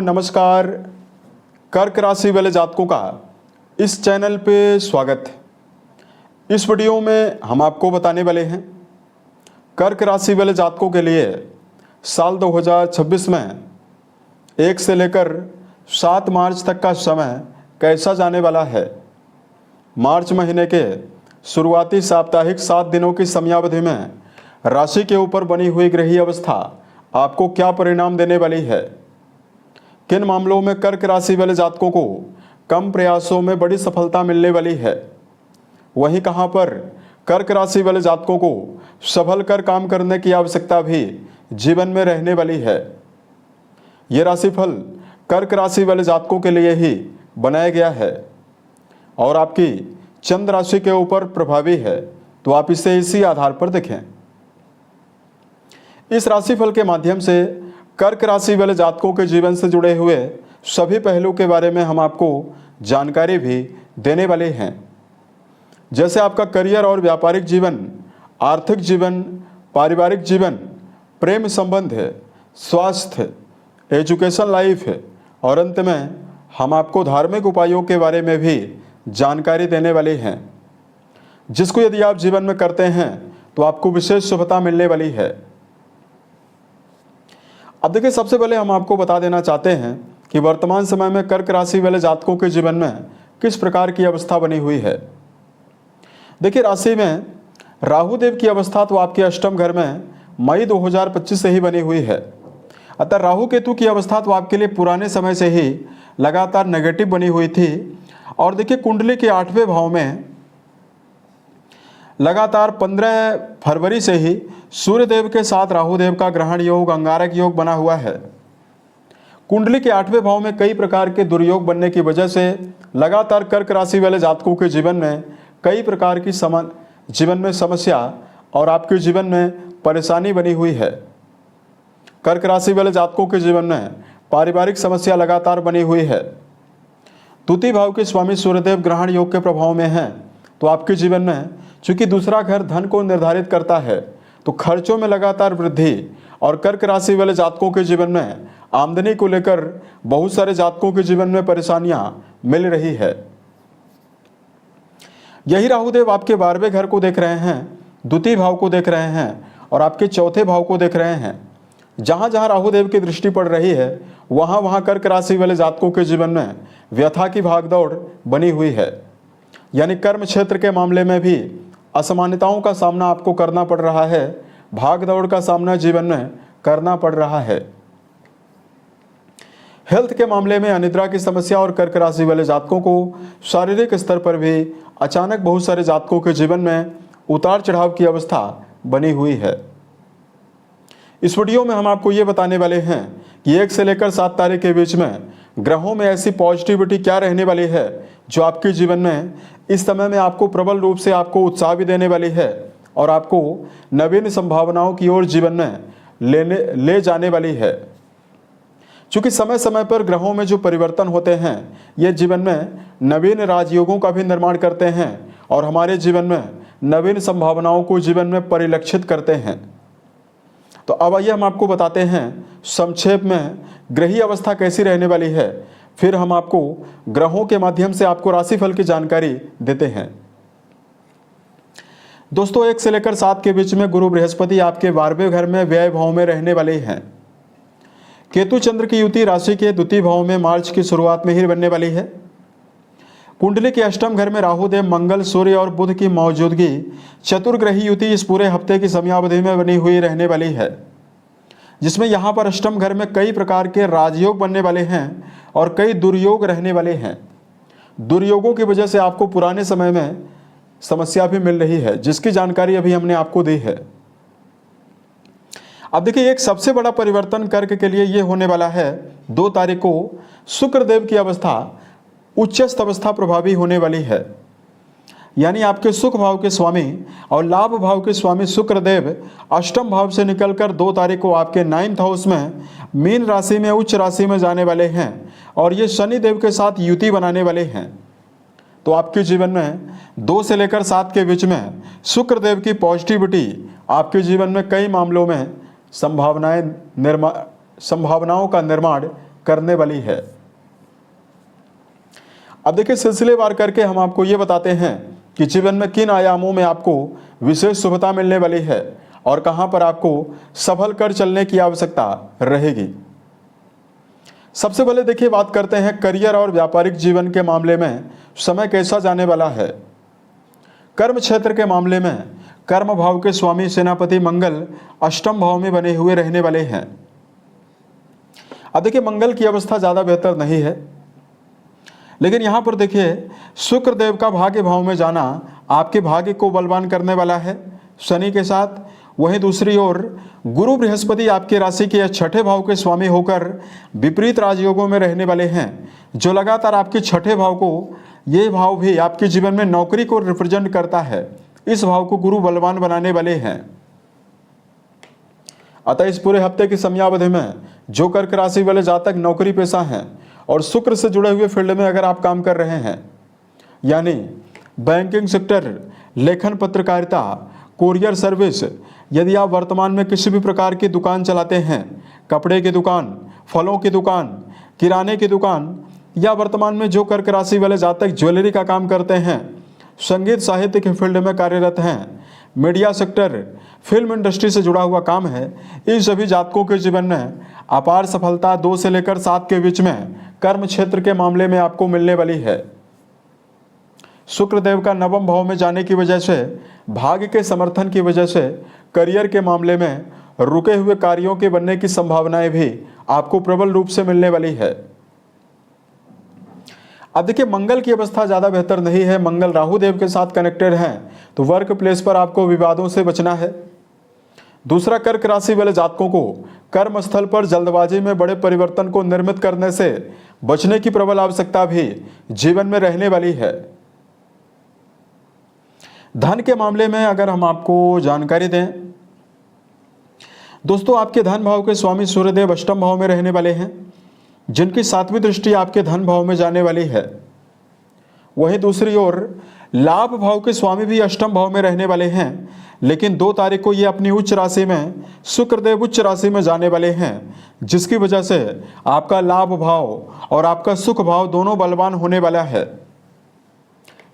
नमस्कार। कर्क राशि वाले जातकों का इस चैनल पे स्वागत है। इस वीडियो में हम आपको बताने वाले हैं कर्क राशि वाले जातकों के लिए साल 2026 में 1 से लेकर 7 मार्च तक का समय कैसा जाने वाला है। मार्च महीने के शुरुआती साप्ताहिक 7 दिनों की समयावधि में राशि के ऊपर बनी हुई ग्रहीय अवस्था आपको क्या परिणाम देने वाली है। किन मामलों में कर्क राशि वाले जातकों को कम प्रयासों में बड़ी सफलता मिलने वाली है, वहीं कहां पर कर्क राशि वाले जातकों को संभल कर काम करने की आवश्यकता भी जीवन में रहने वाली है। यह राशिफल कर्क राशि वाले जातकों के लिए ही बनाया गया है और आपकी चंद्र राशि के ऊपर प्रभावी है, तो आप इसे इसी आधार पर देखें। इस राशिफल के माध्यम से कर्क राशि वाले जातकों के जीवन से जुड़े हुए सभी पहलू के बारे में हम आपको जानकारी भी देने वाले हैं, जैसे आपका करियर और व्यापारिक जीवन, आर्थिक जीवन, पारिवारिक जीवन, प्रेम संबंध है, स्वास्थ्य, एजुकेशन लाइफ है और अंत में हम आपको धार्मिक उपायों के बारे में भी जानकारी देने वाले हैं, जिसको यदि आप जीवन में करते हैं तो आपको विशेष शुभता मिलने वाली है। अब देखिए, सबसे पहले हम आपको बता देना चाहते हैं कि वर्तमान समय में कर्क राशि वाले जातकों के जीवन में किस प्रकार की अवस्था बनी हुई है। देखिए, राशि में राहु देव की अवस्था तो आपके अष्टम घर में मई 2025 से ही बनी हुई है। अतः राहु केतु की अवस्था तो आपके लिए पुराने समय से ही लगातार नेगेटिव बनी हुई थी। और देखिए, कुंडली के 8वें भाव में लगातार 15 फरवरी से ही सूर्यदेव के साथ राहुदेव का ग्रहण योग, अंगारक योग बना हुआ है। कुंडली के 8वें भाव में कई प्रकार के दुर्योग बनने की वजह से लगातार कर्क राशि वाले जातकों के जीवन में कई प्रकार की जीवन में समस्या और आपके जीवन में परेशानी बनी हुई है। कर्क राशि वाले जातकों के जीवन में पारिवारिक समस्या लगातार बनी हुई है। द्वितीय भाव के स्वामी सूर्यदेव ग्रहण योग के प्रभाव में हैं, तो आपके जीवन में चूंकि दूसरा घर धन को निर्धारित करता है, तो खर्चों में लगातार वृद्धि और कर्क राशि वाले जातकों के जीवन में आमदनी को लेकर बहुत सारे जातकों के जीवन में परेशानियां मिल रही है। यही राहुदेव आपके 12वें घर को देख रहे हैं, द्वितीय भाव को देख रहे हैं और आपके चौथे भाव को देख रहे हैं। जहां जहां राहुदेव की दृष्टि पड़ रही है, वहां वहां कर्क राशि वाले जातकों के जीवन में व्यथा की भागदौड़ बनी हुई है। यानी कर्म क्षेत्र के मामले में भी असमानताओं का सामना आपको करना पड़ रहा है, भाग दौड़ का सामना जीवन में करना पड़ रहा है। हेल्थ के मामले में अनिद्रा की समस्या और कर्क राशि वाले जातकों को शारीरिक स्तर पर भी अचानक बहुत सारे जातकों के जीवन में उतार चढ़ाव की अवस्था बनी हुई है। इस वीडियो में हम आपको ये बताने वाले हैं कि 1 से लेकर 7 तारीख के बीच में ग्रहों में ऐसी पॉजिटिविटी क्या रहने वाली है जो आपके जीवन में इस समय में आपको प्रबल रूप से आपको उत्साह भी देने वाली है और आपको नवीन संभावनाओं की ओर जीवन में ले जाने वाली है। चूंकि समय समय पर ग्रहों में जो परिवर्तन होते हैं, ये जीवन में नवीन राजयोगों का भी निर्माण करते हैं और हमारे जीवन में नवीन संभावनाओं को जीवन में परिलक्षित करते हैं। तो अब आइए हम आपको बताते हैं संक्षेप में ग्रहीय अवस्था कैसी रहने वाली है, फिर हम आपको ग्रहों के माध्यम से आपको राशिफल की जानकारी देते हैं। दोस्तों, 1 से लेकर 7 के बीच में गुरु बृहस्पति आपके 12वें घर में व्यय भाव में रहने वाले हैं। केतु चंद्र की युति राशि के द्वितीय भाव में मार्च की शुरुआत में ही बनने वाली है। कुंडली के अष्टम घर में राहुदेव, मंगल, सूर्य और बुध की मौजूदगी चतुर्ग्रही युति इस पूरे हफ्ते की समयावधि में बनी हुई रहने वाली है, जिसमें यहाँ पर अष्टम घर में कई प्रकार के राजयोग बनने वाले हैं और कई दुर्योग रहने वाले हैं। दुर्योगों की वजह से आपको पुराने समय में समस्या भी मिल रही है, जिसकी जानकारी अभी हमने आपको दी है। अब देखिए, एक सबसे बड़ा परिवर्तन कर्क के लिए ये होने वाला है, 2 तारीख को शुक्रदेव की अवस्था उच्चस्थ अवस्था प्रभावी होने वाली है। यानी आपके सुख भाव के स्वामी और लाभ भाव के स्वामी शुक्रदेव अष्टम भाव से निकलकर 2 तारीख को आपके 9th हाउस में मीन राशि में उच्च राशि में जाने वाले हैं और ये शनि देव के साथ युति बनाने वाले हैं। तो आपके जीवन में 2 से लेकर 7 के बीच में शुक्रदेव की पॉजिटिविटी आपके जीवन में कई मामलों में संभावनाओं का निर्माण करने वाली है। अब देखिए, सिलसिलेवार करके हम आपको ये बताते हैं कि जीवन में किन आयामों में आपको विशेष शुभता मिलने वाली है और कहां पर आपको सफल कर चलने की आवश्यकता रहेगी। सबसे पहले देखिए, बात करते हैं करियर और व्यापारिक जीवन के मामले में समय कैसा जाने वाला है। कर्म क्षेत्र के मामले में कर्म भाव के स्वामी सेनापति मंगल अष्टम भाव में बने हुए रहने वाले हैं। अब देखिए, मंगल की अवस्था ज़्यादा बेहतर नहीं है, लेकिन यहाँ पर देखिए शुक्र देव का भाग्य भाव में जाना आपके भाग्य को बलवान करने वाला है शनि के साथ। वहीं दूसरी ओर गुरु बृहस्पति आपकी राशि के छठे भाव के स्वामी होकर विपरीत राजयोगों में रहने वाले हैं, जो लगातार आपके छठे भाव को, ये भाव भी आपके जीवन में नौकरी को रिप्रेजेंट करता है। इस भाव को गुरु बलवान बनाने वाले हैं। अतः इस पूरे हफ्ते की समयावधि में जो कर्क राशि वाले जातक नौकरी पेशा हैं और शुक्र से जुड़े हुए फील्ड में अगर आप काम कर रहे हैं, यानी बैंकिंग सेक्टर, लेखन पत्रकारिता, कोरियर सर्विस, यदि आप वर्तमान में किसी भी प्रकार की दुकान चलाते हैं, कपड़े की दुकान, फलों की दुकान, किराने की दुकान, या वर्तमान में जो कर्क राशि वाले जातक ज्वेलरी का काम करते हैं, संगीत साहित्य के फील्ड में कार्यरत हैं, मीडिया सेक्टर, फिल्म इंडस्ट्री से जुड़ा हुआ काम है, इन सभी जातकों के जीवन में अपार सफलता 2 से लेकर 7 के बीच में कर्म क्षेत्र के मामले में आपको मिलने वाली है। शुक्र देव का नवम भाव में जाने की वजह से, भाग्य के समर्थन की वजह से करियर के मामले में रुके हुए कार्यों के बनने की संभावनाएं भी आपको प्रबल रूप से मिलने वाली है। अब देखिए, मंगल की अवस्था ज़्यादा बेहतर नहीं है। मंगल राहु देव के साथ कनेक्टेड हैं, तो वर्क प्लेस पर आपको विवादों से बचना है। दूसरा, कर्क राशि वाले जातकों को कर्म स्थल पर जल्दबाजी में बड़े परिवर्तन को निर्मित करने से बचने की प्रबल आवश्यकता भी जीवन में रहने वाली है। धन के मामले में अगर हम आपको जानकारी दें, दोस्तों आपके धन भाव के स्वामी सूर्यदेव अष्टम भाव में रहने वाले हैं, जिनकी 7वीं दृष्टि आपके धन भाव में जाने वाली है। वहीं दूसरी ओर लाभ भाव के स्वामी भी अष्टम भाव में रहने वाले हैं, लेकिन 2 तारीख को ये अपनी उच्च राशि में, शुक्रदेव उच्च राशि में जाने वाले हैं, जिसकी वजह से आपका लाभ भाव और आपका सुख भाव दोनों बलवान होने वाला है।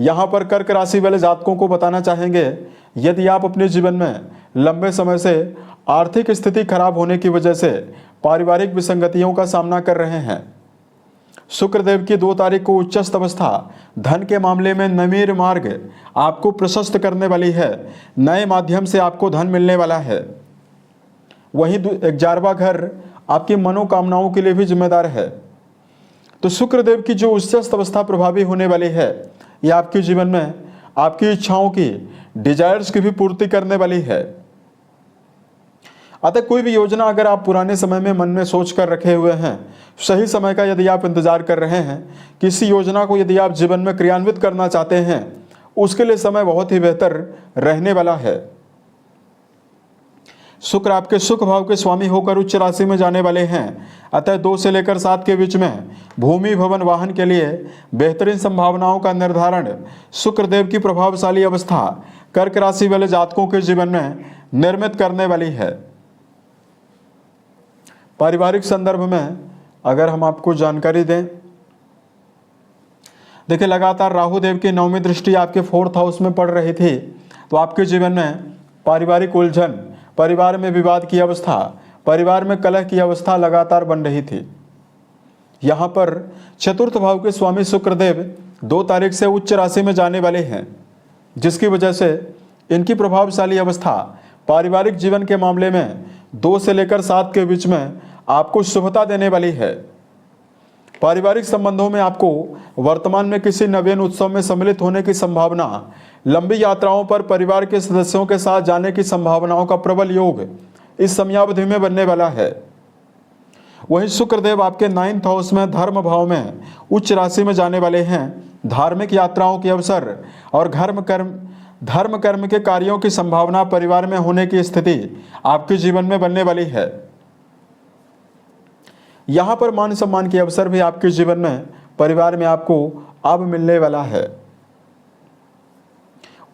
यहाँ पर कर्क राशि वाले जातकों को बताना चाहेंगे, यदि आप अपने जीवन में लंबे समय से आर्थिक स्थिति खराब होने की वजह से पारिवारिक विसंगतियों का सामना कर रहे हैं, शुक्रदेव की 2 तारीख को उच्चस्थ अवस्था धन के मामले में नवीन मार्ग आपको प्रशस्त करने वाली है। नए माध्यम से आपको धन मिलने वाला है। वहीं 11वां घर आपकी मनोकामनाओं के लिए भी जिम्मेदार है। तो शुक्रदेव की जो उच्चस्थ अवस्था प्रभावी होने वाली है, यह आपके जीवन में आपकी इच्छाओं की, डिजायर्स की भी पूर्ति करने वाली है। अतः कोई भी योजना अगर आप पुराने समय में मन में सोच कर रखे हुए हैं, सही समय का यदि आप इंतजार कर रहे हैं, किसी योजना को यदि आप जीवन में क्रियान्वित करना चाहते हैं, उसके लिए समय बहुत ही बेहतर रहने वाला है। शुक्र आपके सुख भाव के स्वामी होकर उच्च राशि में जाने वाले हैं। अतः 2 से लेकर 7 के बीच में भूमि भवन वाहन के लिए बेहतरीन संभावनाओं का निर्धारण शुक्रदेव की प्रभावशाली अवस्था कर्क राशि वाले जातकों के जीवन में निर्मित करने वाली है। पारिवारिक संदर्भ में अगर हम आपको जानकारी दें, देखिए लगातार राहु देव की 9वीं दृष्टि आपके 4th हाउस में पड़ रही थी, तो आपके जीवन में पारिवारिक उलझन, परिवार में विवाद की अवस्था, परिवार में कलह की अवस्था लगातार बन रही थी। यहाँ पर 4th भाव के स्वामी शुक्रदेव 2 तारीख से उच्च राशि में जाने वाले हैं, जिसकी वजह से इनकी प्रभावशाली अवस्था पारिवारिक जीवन के मामले में 2 से लेकर 7 के बीच में आपको शुभता देने वाली है। पारिवारिक संबंधों में आपको वर्तमान में किसी नवीन उत्सव में सम्मिलित होने की संभावना, लंबी यात्राओं पर परिवार के सदस्यों के साथ जाने की संभावनाओं का प्रबल योग इस समयावधि में बनने वाला है। वहीं शुक्रदेव आपके 9th हाउस में धर्म भाव में उच्च राशि में जाने वाले हैं। धार्मिक यात्राओं के अवसर और धर्म कर्म के कार्यों की संभावना परिवार में होने की स्थिति आपके जीवन में बनने वाली है। यहाँ पर मान सम्मान के अवसर भी आपके जीवन में, परिवार में आपको अब मिलने वाला है।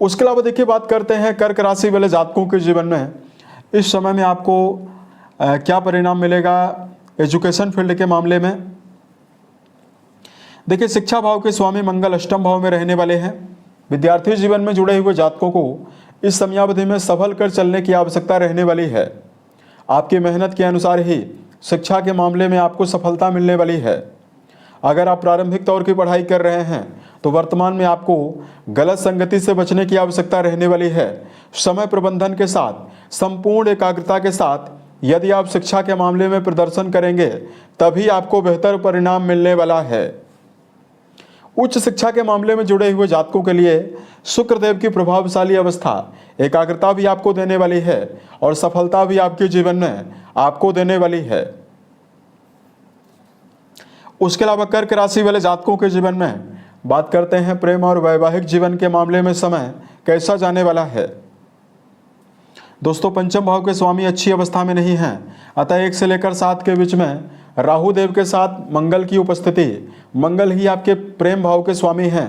उसके अलावा देखिए बात करते हैं कर्क राशि वाले जातकों के जीवन में इस समय में आपको क्या परिणाम मिलेगा, एजुकेशन फील्ड के मामले में। देखिए शिक्षा भाव के स्वामी मंगल अष्टम भाव में रहने वाले हैं। विद्यार्थी जीवन में जुड़े हुए जातकों को इस समयावधि में सफल कर चलने की आवश्यकता रहने वाली है। आपकी मेहनत के अनुसार ही शिक्षा के मामले में आपको सफलता मिलने वाली है। अगर आप प्रारंभिक तौर की पढ़ाई कर रहे हैं तो वर्तमान में आपको गलत संगति से बचने की आवश्यकता रहने वाली है। समय प्रबंधन के साथ, संपूर्ण एकाग्रता के साथ यदि आप शिक्षा के मामले में प्रदर्शन करेंगे तभी आपको बेहतर परिणाम मिलने वाला है। उच्च शिक्षा के मामले में जुड़े हुए जातकों के लिए शुक्रदेव की प्रभावशाली अवस्था एकाग्रता भी आपको देने वाली है और सफलता भी आपके जीवन में आपको देने वाली है। उसके अलावा कर्क राशि वाले जातकों के जीवन में बात करते हैं प्रेम और वैवाहिक जीवन के मामले में समय कैसा जाने वाला है। दोस्तों पंचम भाव के स्वामी अच्छी अवस्था में नहीं हैं, अतः 1 से लेकर 7 के बीच में राहु देव के साथ मंगल की उपस्थिति, मंगल ही आपके प्रेम भाव के स्वामी हैं,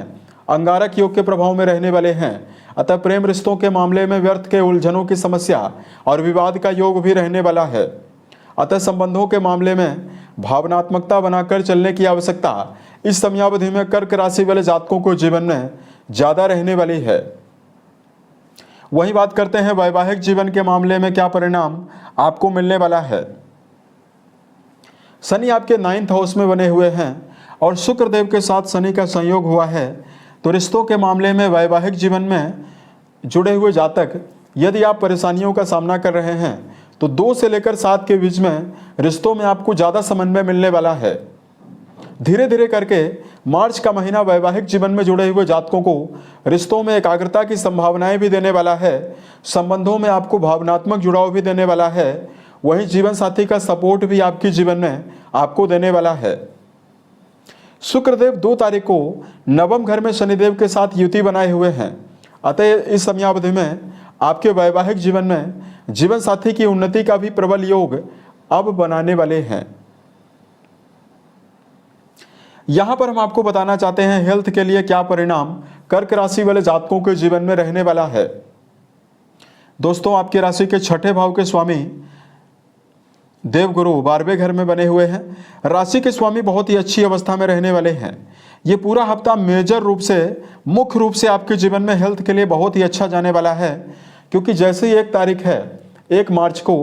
अंगारक योग के प्रभाव में रहने वाले हैं, अतः प्रेम रिश्तों के मामले में व्यर्थ के उलझनों की समस्या और विवाद का योग भी रहने वाला है। अतः संबंधों के मामले में भावनात्मकता बनाकर चलने की आवश्यकता इस समयावधि में कर्क राशि वाले जातकों को जीवन में ज्यादा रहने वाली है। वही बात करते हैं वैवाहिक जीवन के मामले में क्या परिणाम आपको मिलने वाला है। शनि आपके 9th हाउस में बने हुए हैं और शुक्रदेव के साथ शनि का संयोग हुआ है, तो रिश्तों के मामले में वैवाहिक जीवन में जुड़े हुए जातक यदि आप परेशानियों का सामना कर रहे हैं तो 2 से लेकर 7 के बीच में रिश्तों में आपको ज़्यादा समन्वय मिलने वाला है। धीरे धीरे करके मार्च का महीना वैवाहिक जीवन में जुड़े हुए जातकों को रिश्तों में एकाग्रता की संभावनाएं भी देने वाला है, संबंधों में आपको भावनात्मक जुड़ाव भी देने वाला है, वहीं जीवन साथी का सपोर्ट भी आपके जीवन में आपको देने वाला है। शुक्रदेव 2 तारीख को नवम घर में शनिदेव के साथ युति बनाए हुए हैं, अतः इस समयावधि में आपके वैवाहिक जीवन में जीवन साथी की उन्नति का भी प्रबल योग अब बनाने वाले हैं। यहां पर हम आपको बताना चाहते हैं हेल्थ के लिए क्या परिणाम कर्क राशि वाले जातकों के जीवन में रहने वाला है। दोस्तों आपकी राशि के 6ठे भाव के स्वामी देवगुरु 12वें घर में बने हुए हैं। राशि के स्वामी बहुत ही अच्छी अवस्था में रहने वाले हैं। ये पूरा हफ्ता मेजर रूप से, मुख्य रूप से आपके जीवन में हेल्थ के लिए बहुत ही अच्छा जाने वाला है, क्योंकि जैसे ही 1 तारीख है 1 मार्च को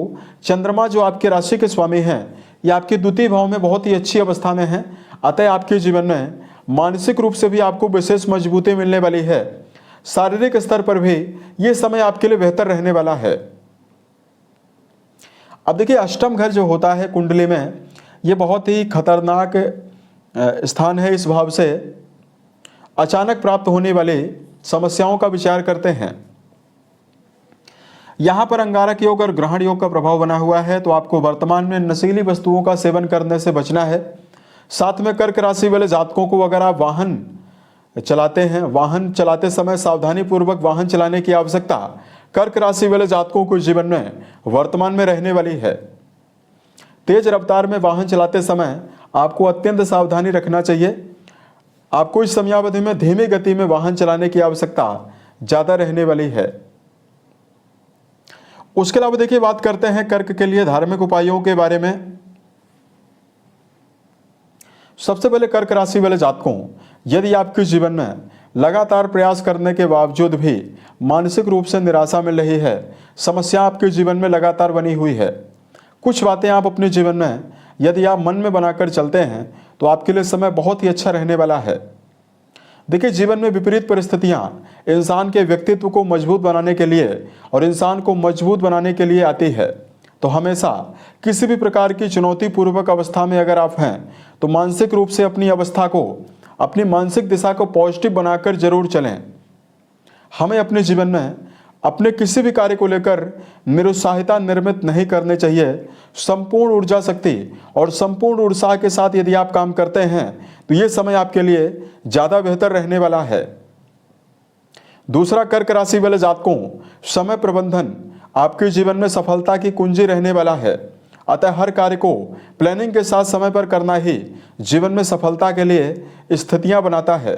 चंद्रमा जो आपके राशि के स्वामी हैं ये आपके द्वितीय भाव में बहुत ही अच्छी अवस्था में है, अतः आपके जीवन में मानसिक रूप से भी आपको विशेष मजबूती मिलने वाली है। शारीरिक स्तर पर भी ये समय आपके लिए बेहतर रहने वाला है। अब देखिए अष्टम घर जो होता है कुंडली में ये बहुत ही खतरनाक स्थान है। इस भाव से अचानक प्राप्त होने वाली समस्याओं का विचार करते हैं। यहाँ पर अंगारक योग और ग्रहण योग का प्रभाव बना हुआ है, तो आपको वर्तमान में नशीली वस्तुओं का सेवन करने से बचना है। साथ में कर्क राशि वाले जातकों को अगर आप वाहन चलाते हैं, वाहन चलाते समय सावधानी पूर्वक वाहन चलाने की आवश्यकता कर्क राशि वाले जातकों को जीवन में वर्तमान में रहने वाली है। तेज रफ्तार में वाहन चलाते समय आपको अत्यंत सावधानी रखना चाहिए। आपको इस समयावधि में धीमी गति में वाहन चलाने की आवश्यकता ज़्यादा रहने वाली है। उसके अलावा देखिए बात करते हैं कर्क के लिए धार्मिक उपायों के बारे में। सबसे पहले कर्क राशि वाले जातकों, यदि आपके जीवन में लगातार प्रयास करने के बावजूद भी मानसिक रूप से निराशा मिल रही है, समस्या आपके जीवन में लगातार बनी हुई है, कुछ बातें आप अपने जीवन में यदि आप मन में बनाकर चलते हैं तो आपके लिए समय बहुत ही अच्छा रहने वाला है। देखिए जीवन में विपरीत परिस्थितियां इंसान के व्यक्तित्व को मजबूत बनाने के लिए और इंसान को मजबूत बनाने के लिए आती है, तो हमेशा किसी भी प्रकार की चुनौतीपूर्वक अवस्था में अगर आप हैं तो मानसिक रूप से अपनी अवस्था को, अपनी मानसिक दिशा को पॉजिटिव बनाकर जरूर चलें। हमें अपने जीवन में अपने किसी भी कार्य को लेकर निरुत्साहिता निर्मित नहीं करने चाहिए। संपूर्ण ऊर्जा शक्ति और संपूर्ण उत्साह के साथ यदि आप काम करते हैं तो ये समय आपके लिए ज़्यादा बेहतर रहने वाला है। दूसरा, कर्क राशि वाले जातकों, समय प्रबंधन आपके जीवन में सफलता की कुंजी रहने वाला है, अतः हर कार्य को प्लानिंग के साथ समय पर करना ही जीवन में सफलता के लिए स्थितियां बनाता है।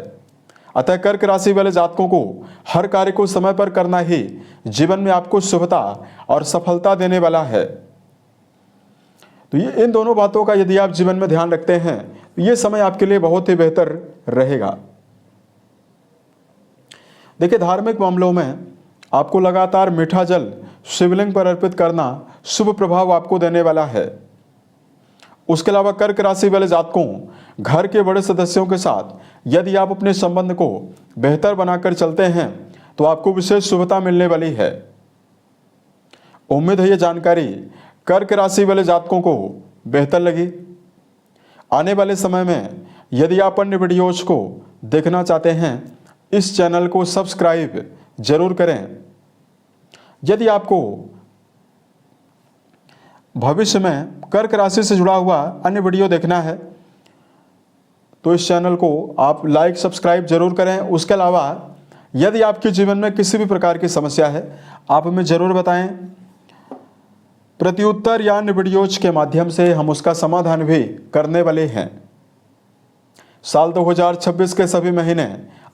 अतः कर्क राशि वाले जातकों को हर कार्य को समय पर करना ही जीवन में आपको शुभता और सफलता देने वाला है। तो ये इन दोनों बातों का यदि आप जीवन में ध्यान रखते हैं तो ये समय आपके लिए बहुत ही बेहतर रहेगा। देखिए, धार्मिक मामलों में आपको लगातार मीठा जल शिवलिंग पर अर्पित करना शुभ प्रभाव आपको देने वाला है। उसके अलावा कर्क राशि वाले जातकों, घर के बड़े सदस्यों के साथ यदि आप अपने संबंध को बेहतर बनाकर चलते हैं तो आपको विशेष शुभता मिलने वाली है। उम्मीद है ये जानकारी कर्क राशि वाले जातकों को बेहतर लगी। आने वाले समय में यदि आप अन्य वीडियोज को देखना चाहते हैं, इस चैनल को सब्सक्राइब जरूर करें। यदि आपको भविष्य में कर्क राशि से जुड़ा हुआ अन्य वीडियो देखना है तो इस चैनल को आप लाइक सब्सक्राइब जरूर करें। उसके अलावा यदि आपके जीवन में किसी भी प्रकार की समस्या है, आप हमें जरूर बताएं। प्रत्युत्तर या अन्य वीडियोज के माध्यम से हम उसका समाधान भी करने वाले हैं। साल 2026 के सभी महीने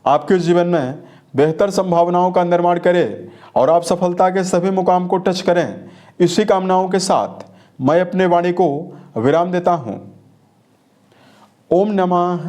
आपके जीवन में बेहतर संभावनाओं का निर्माण करें और आप सफलता के सभी मुकाम को टच करें। इसी कामनाओं के साथ मैं अपने वाणी को विराम देता हूं। ओम नमः